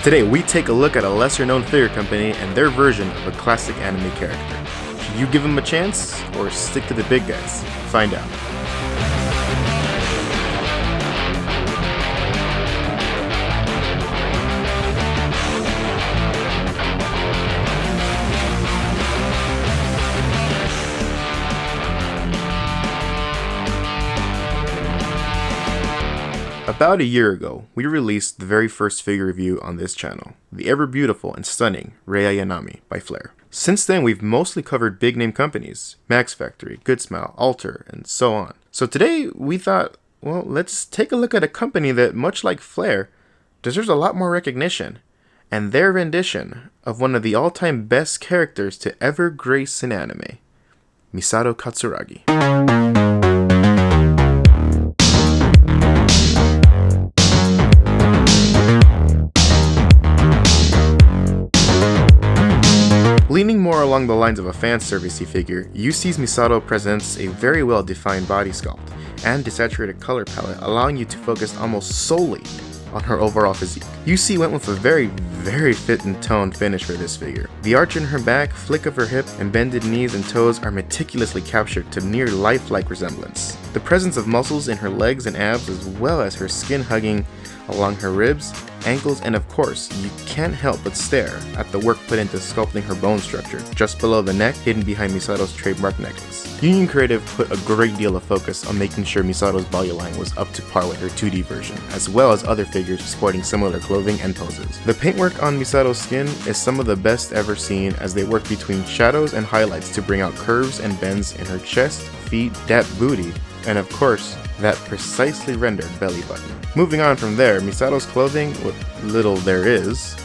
Today we take a look at a lesser known figure company and their version of a classic anime character. Should you give them a chance or stick to the big guys? Find out. About a year ago, we released the very first figure review on this channel, the ever beautiful and stunning Rei Ayanami by Flare. Since then, we've mostly covered big name companies, Max Factory, Good Smile, Alter, and so on. So today, we thought, well, let's take a look at a company that, much like Flare, deserves a lot more recognition, and their rendition of one of the all-time best characters to ever grace an anime, Misato Katsuragi. Leaning more along the lines of a fanservice-y figure, UC's Misato presents a very well-defined body sculpt and desaturated color palette, allowing you to focus almost solely on her overall physique. UC went with a very fit and toned finish for this figure. The arch in her back, flick of her hip, and bended knees and toes are meticulously captured to near lifelike resemblance. The presence of muscles in her legs and abs, as well as her skin hugging along her ribs, ankles, and of course, you can't help but stare at the work put into sculpting her bone structure, just below the neck, hidden behind Misato's trademark necklace. Union Creative put a great deal of focus on making sure Misato's body line was up to par with her 2D version, as well as other figures sporting similar clothing and poses. The paintwork on Misato's skin is some of the best ever seen, as they work between shadows and highlights to bring out curves and bends in her chest, feet, that booty, and of course, that precisely rendered belly button. Moving on from there, Misato's clothing, what little there is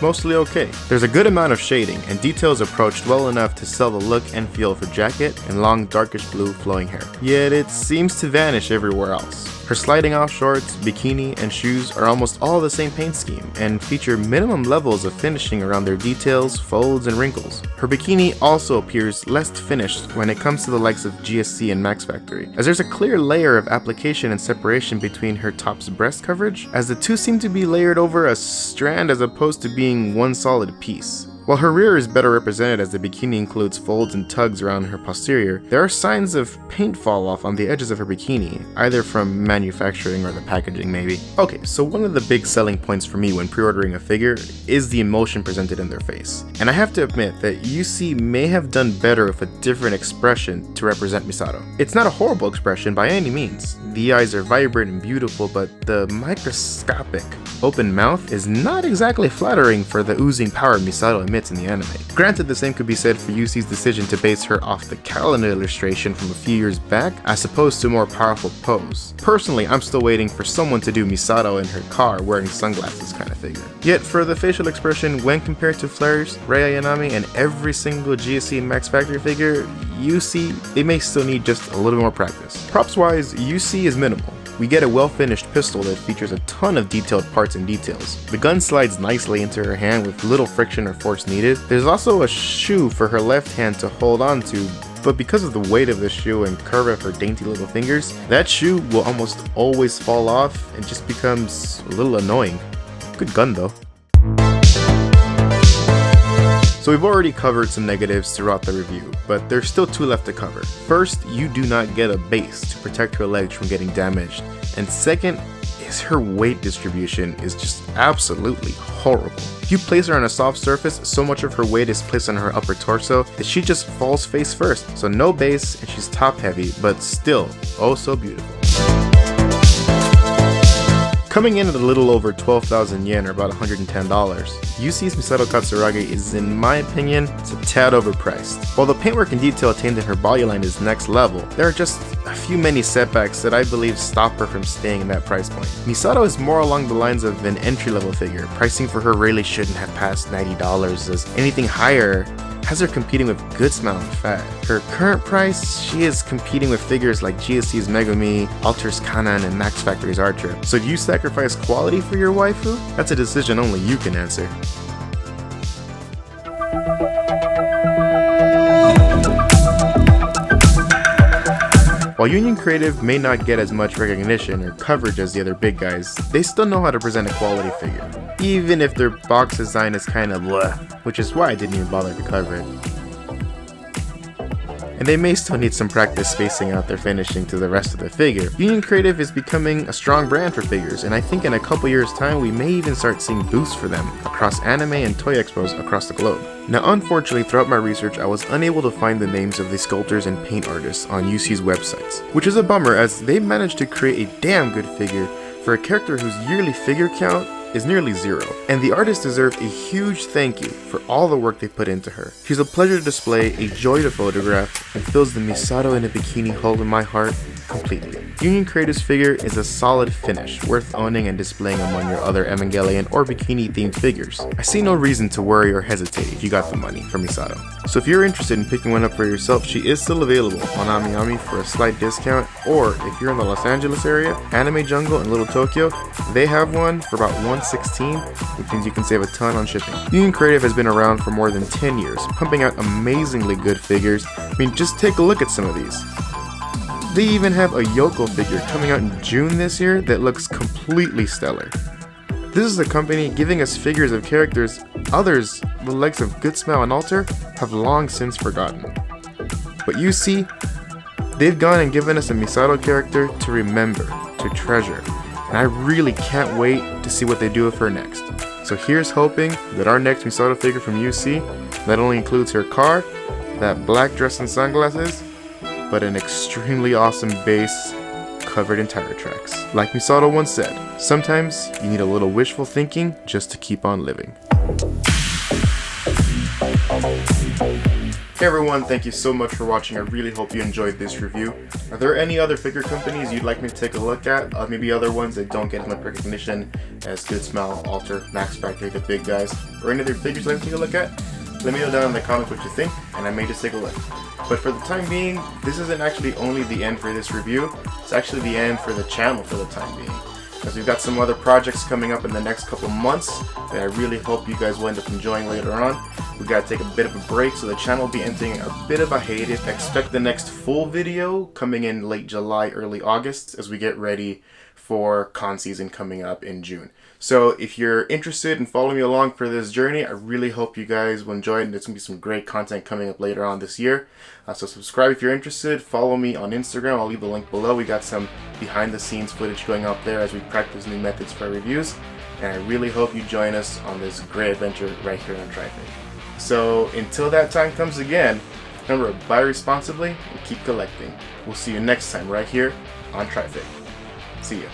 mostly okay. There's a good amount of shading, and details approached well enough to sell the look and feel of her jacket and long darkish blue flowing hair. Yet it seems to vanish everywhere else. Her sliding off shorts, bikini, and shoes are almost all the same paint scheme and feature minimum levels of finishing around their details, folds, and wrinkles. Her bikini also appears less finished when it comes to the likes of GSC and Max Factory, as there's a clear layer of application and separation between her top's breast coverage, as the two seem to be layered over a strand as opposed to being one solid piece. While her rear is better represented as the bikini includes folds and tugs around her posterior, there are signs of paint fall off on the edges of her bikini, either from manufacturing or the packaging maybe. Okay, so one of the big selling points for me when pre-ordering a figure is the emotion presented in their face. And I have to admit that UC may have done better with a different expression to represent Misato. It's not a horrible expression by any means. The eyes are vibrant and beautiful, but the microscopic open mouth is not exactly flattering for the oozing power Misato emits in the anime. Granted, the same could be said for UC's decision to base her off the calendar illustration from a few years back, as opposed to a more powerful pose. Personally, I'm still waiting for someone to do Misato in her car wearing sunglasses kind of figure. Yet for the facial expression, when compared to Flare's, Rei Ayanami, and every single GSC and Max Factory figure, UC, they may still need just a little more practice. Props wise, UC is minimal. We get a well-finished pistol that features a ton of detailed parts and details. The gun slides nicely into her hand with little friction or force needed. There's also a shoe for her left hand to hold on to, but because of the weight of the shoe and curve of her dainty little fingers, that shoe will almost always fall off and just becomes a little annoying. Good gun though. So we've already covered some negatives throughout the review, but there's still two left to cover. First, you do not get a base to protect her legs from getting damaged, and second is her weight distribution is just absolutely horrible. If you place her on a soft surface, so much of her weight is placed on her upper torso that she just falls face first. So no base and she's top heavy, but still oh so beautiful. Coming in at a little over 12,000 yen or about $110, UC's Misato Katsuragi is, in my opinion, it's a tad overpriced. While the paintwork and detail attained in her bodyline is next level, there are just a few many setbacks that I believe stop her from staying in that price point. Misato is more along the lines of an entry-level figure. Pricing for her really shouldn't have passed $90, as anything higher has her competing with Good Smile and Fat. Her current price, she is competing with figures like GSC's Megumi, Alter's Kanan, and Max Factory's Archer. So do you sacrifice quality for your waifu? That's a decision only you can answer. While Union Creative may not get as much recognition or coverage as the other big guys, they still know how to present a quality figure, even if their box design is kinda bleh, which is why I didn't even bother to cover it. And they may still need some practice spacing out their finishing to the rest of the figure. Union Creative is becoming a strong brand for figures, and I think in a couple years time we may even start seeing booths for them across anime and toy expos across the globe. Now unfortunately, throughout my research I was unable to find the names of the sculptors and paint artists on UC's websites, which is a bummer as they managed to create a damn good figure for a character whose yearly figure count is nearly 0, and the artist deserves a huge thank you for all the work they put into her. She's a pleasure to display, a joy to photograph, and fills the Misato in a bikini hole in my heart completely. Union Creatives figure is a solid finish, worth owning and displaying among your other Evangelion or bikini themed figures. I see no reason to worry or hesitate if you got the money from Misato. So if you're interested in picking one up for yourself, she is still available on AmiAmi for a slight discount, or if you're in the Los Angeles area, Anime Jungle and Little Tokyo, they have one for about $116, which means you can save a ton on shipping. Union Creative has been around for more than 10 years, pumping out amazingly good figures. I mean, just take a look at some of these. They even have a Yoko figure coming out in June this year that looks completely stellar. This is a company giving us figures of characters others, the likes of Good Smile and Alter, have long since forgotten. But you see, they've gone and given us a Misato character to remember, to treasure, and I really can't wait to see what they do with her next. So here's hoping that our next Misato figure from UC not only includes her car, that black dress and sunglasses, but an extremely awesome base covered in tire tracks. Like Misato once said, sometimes you need a little wishful thinking just to keep on living. Hey everyone, thank you so much for watching. I really hope you enjoyed this review. Are there any other figure companies you'd like me to take a look at? Maybe other ones that don't get as much recognition as Good Smile, Alter, Max Factory, the big guys, or any other figures you'd like me to take a look at? Let me know down in the comments what you think, and I may just take a look. But for the time being, this isn't actually only the end for this review, it's actually the end for the channel for the time being. Because we've got some other projects coming up in the next couple months that I really hope you guys will end up enjoying later on. We gotta take a bit of a break, so the channel will be entering a bit of a hiatus. Expect the next full video coming in late July, early August as we get ready for con season coming up in June. So if you're interested in following me along for this journey, I really hope you guys will enjoy it, and there's going to be some great content coming up later on this year. So subscribe if you're interested, follow me on Instagram, I'll leave the link below. We got some behind the scenes footage going up there as we practice new methods for our reviews, and I really hope you join us on this great adventure right here on TriFig. So until that time comes again, remember, buy responsibly and keep collecting. We'll see you next time right here on TriFig. See ya.